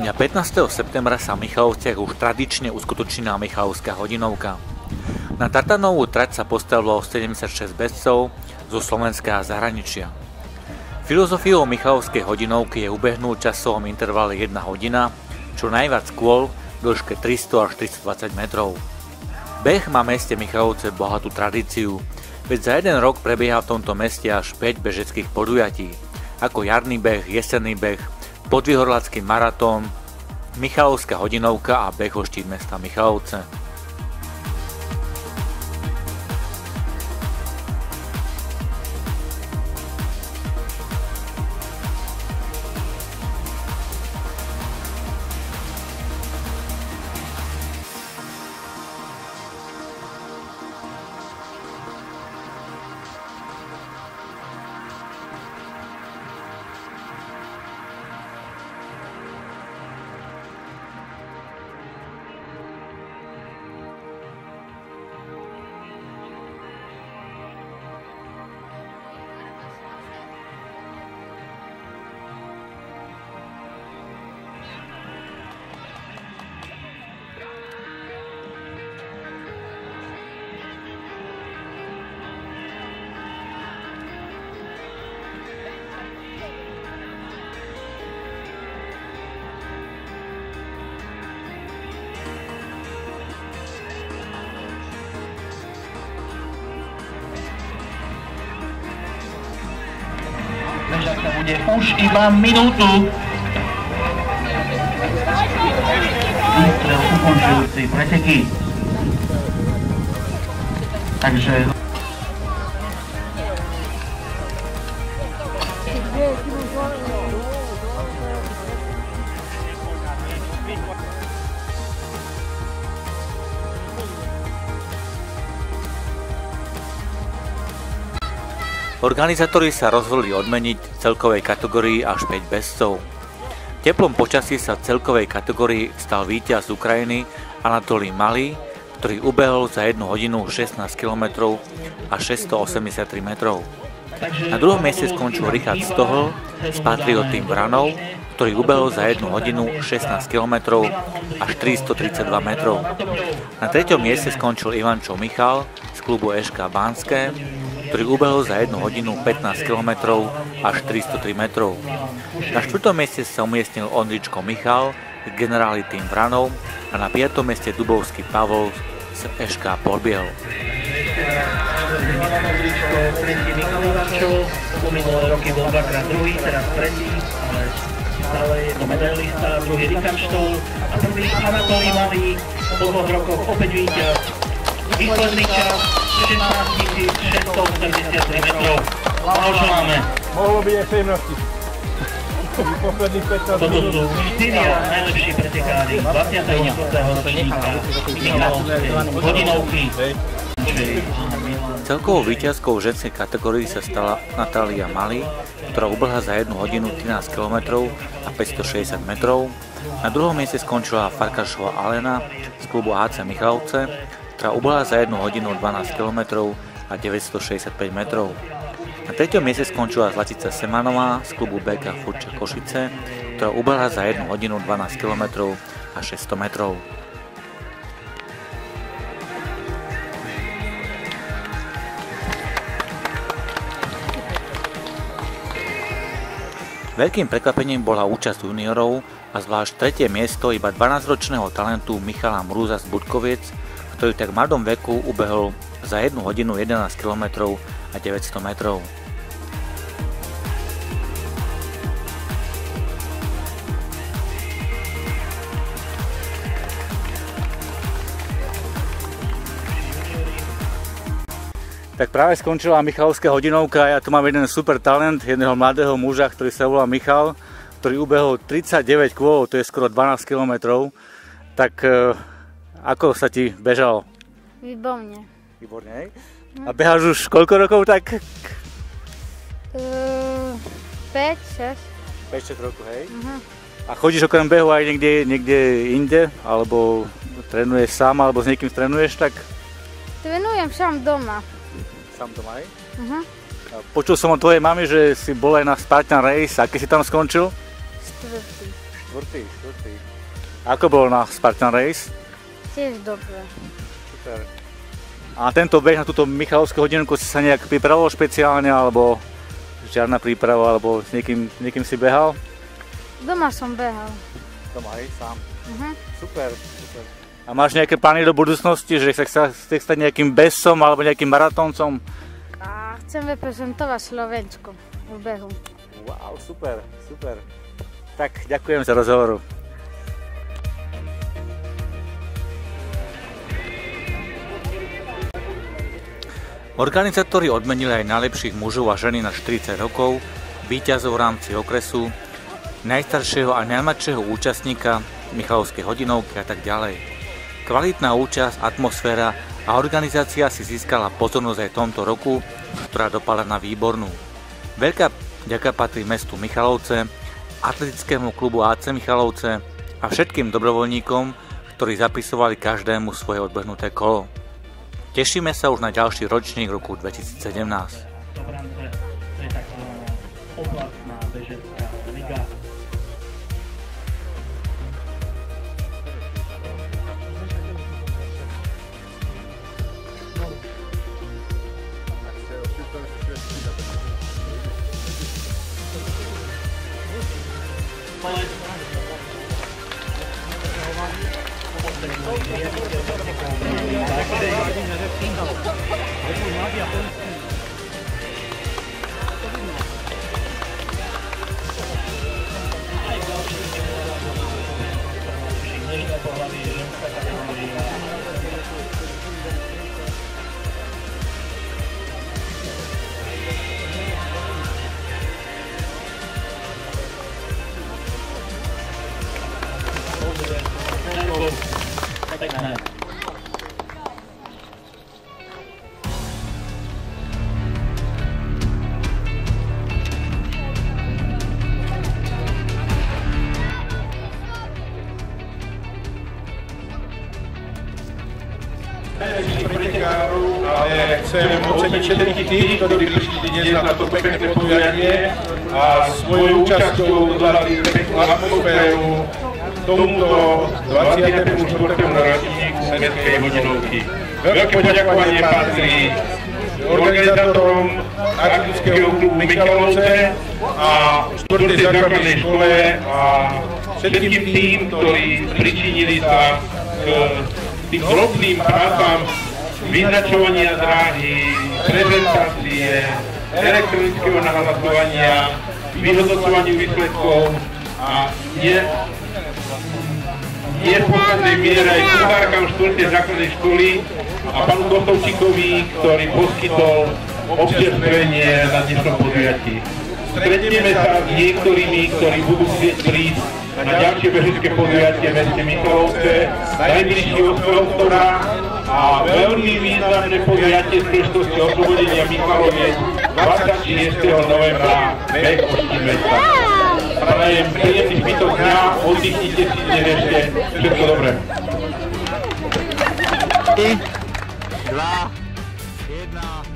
Dňa 15. septembra sa v Michalovciach už tradične uskutočnila Michalovská hodinovka. Na tartanovú trať sa postavilo 76 bežcov zo Slovenska a zahraničia. Filozofiou Michalovskej hodinovky je ubehnúť v časovom intervale 1 hodina, čo najviac kôl v dĺžke 300 až 320 metrov. Beh má v meste Michalovce bohatú tradíciu, veď za jeden rok prebieha v tomto meste až 5 bežeckých podujatí, ako jarný beh, jesenný beh, podvihorlacký maratón, Michalovská hodinovka a beh o štít mesta Michalovce. Bežáka bude už iba minútu. Výstrel ukončujúci preteky. Takže Organizátori sa rozhodli odmeniť v celkovej kategórii až 5 bežcov. V teplom počasí sa v celkovej kategórii stal víťaz z Ukrajiny Anatolij Malý, ktorý ubehol za 1 hodinu 16 km a 683 metrov. Na druhom mieste skončil Richard Stohl z Patriot Team Vranov, ktorý ubehol za 1 hodinu 16 km až 432 metrov. Na treťom mieste skončil Ivančo Michal z klubu Eška Banské, ktorý ubehol za 1 hodinu 15 km až 303 metrov. Na štvrtom mieste sa umiestnil Ondričko Michal z Generály Team Vranov a na 5. mieste Dubovský Pavol z Eška Podbiel. Ondričko tretí Michal Ivančov, po minulé roky bol dvakrát druhý, teraz tretí, ale stále je to medailista, druhý Richard Stohl a prvý Anatolij Malý, po 2 rokoch opäť víťaz. Výsledný čas 16 683 metrov. Blahoželáme. Mohlo byť aj 17 000. Posledných 15 Toto sú 4 najlepší pretekári 24. ročníka Michalovskej hodinovky. Celkovou víťazkou v ženskej kategórii sa stala Natália Malý, ktorá ubehla za 1 hodinu 13 km a 560 metrov. Na druhom mieste skončila Farkašová Alena z klubu AC Michalovce, ktorá ubehla za 1 hodinu 12 km a 965 metrov. Na treťom mieste skončila Zlatica Semanová z klubu BK Furča Košice, ktorá ubehla za 1 hodinu 12 km a 600 metrov. Veľkým prekvapením bola účasť juniorov a zvlášť tretie miesto iba 12-ročného talentu Michala Mrúza z Budkoviec, ktorý tak v mladom veku ubehol za 1 hodinu 11 km a 900 metrov. Tak práve skončila Michalovská hodinovka a ja tu mám jeden super talent, jedného mladého muža, ktorý sa volá Michal, ktorý ubehol 39 kôl, to je skoro 12 km. Tak ako sa ti bežalo? Výborne. Výborne, hej? A beháš už koľko rokov tak? 5, 6. 5-6 rokov, hej? A chodíš okrem behu aj niekde inde? Alebo trénuješ sám, alebo s niekým trénuješ tak? Trénujem sám doma. Sám doma, hej? Počul som od tvojej mamy, že si bol aj na Spartan Race. Aký si tam skončil? 4. Štvrtý. Ako bol na Spartan Race? Tiež dobre. Super. A tento beh na túto Michalovskú hodinku si sa nejak pripravoval špeciálne, alebo žiadna príprava, alebo s niekým si behal? Doma som behal. Doma, hej, sám. Super. A máš nejaké plány do budúcnosti, že chceš stať nejakým bežcom alebo nejakým maratóncom? A chcem reprezentovať Slovensku v behu. Wow, super. Tak, ďakujem za rozhovor. Organizátori odmenili aj najlepších mužov a ženy na 40 rokov, víťazov v rámci okresu, najstaršieho a najmladšieho účastníka Michalovskej hodinovky a tak ďalej. Kvalitná účasť, atmosféra a organizácia si získala pozornosť aj v tomto roku, ktorá dopadla na výbornú. Veľká vďaka patrí mestu Michalovce, atletickému klubu AC Michalovce a všetkým dobrovoľníkom, ktorí zapisovali každému svoje odbehnuté kolo. Tešíme sa už na ďalší ročník roku 2017. Dobrance, to je takzvaná oblastná bežecká liga. Ale chcem oceniť všetkých tých, ktorí prišli dnes na toto pekné podujatie a svojou účasťou dodali peknú atmosféru tomuto 24. ročníku Mestskej hodinovky. Veľké poďakovanie patrí organizátorom Athletického klubu Michalovce a 4. základnej škole a všetkým tým, ktorí pričinili sa k tým drobným prácam vyznačovania dráhy, prezentácie, elektronického nahlasovania, vyhodnocovaniu výsledkov a nie v poslednej miere aj kuchárkam 4. základnej školy a pánu Kostovčíkovi, ktorý poskytol občerstvenie na dnešnom podujatí. Stretneme sa s niektorými, ktorí budú chcieť prísť na ďalšie bežecké podujatie v meste Michalovce, najbližšieho októbra a veľmi významné podujatie z príležitosti oslobodenia Michaloviec 26. novembra beh Oštín mesta. Prajem príjemný zbytok dňa, oddychnite si, nevešte, všetko dobré. 3, 2, 1.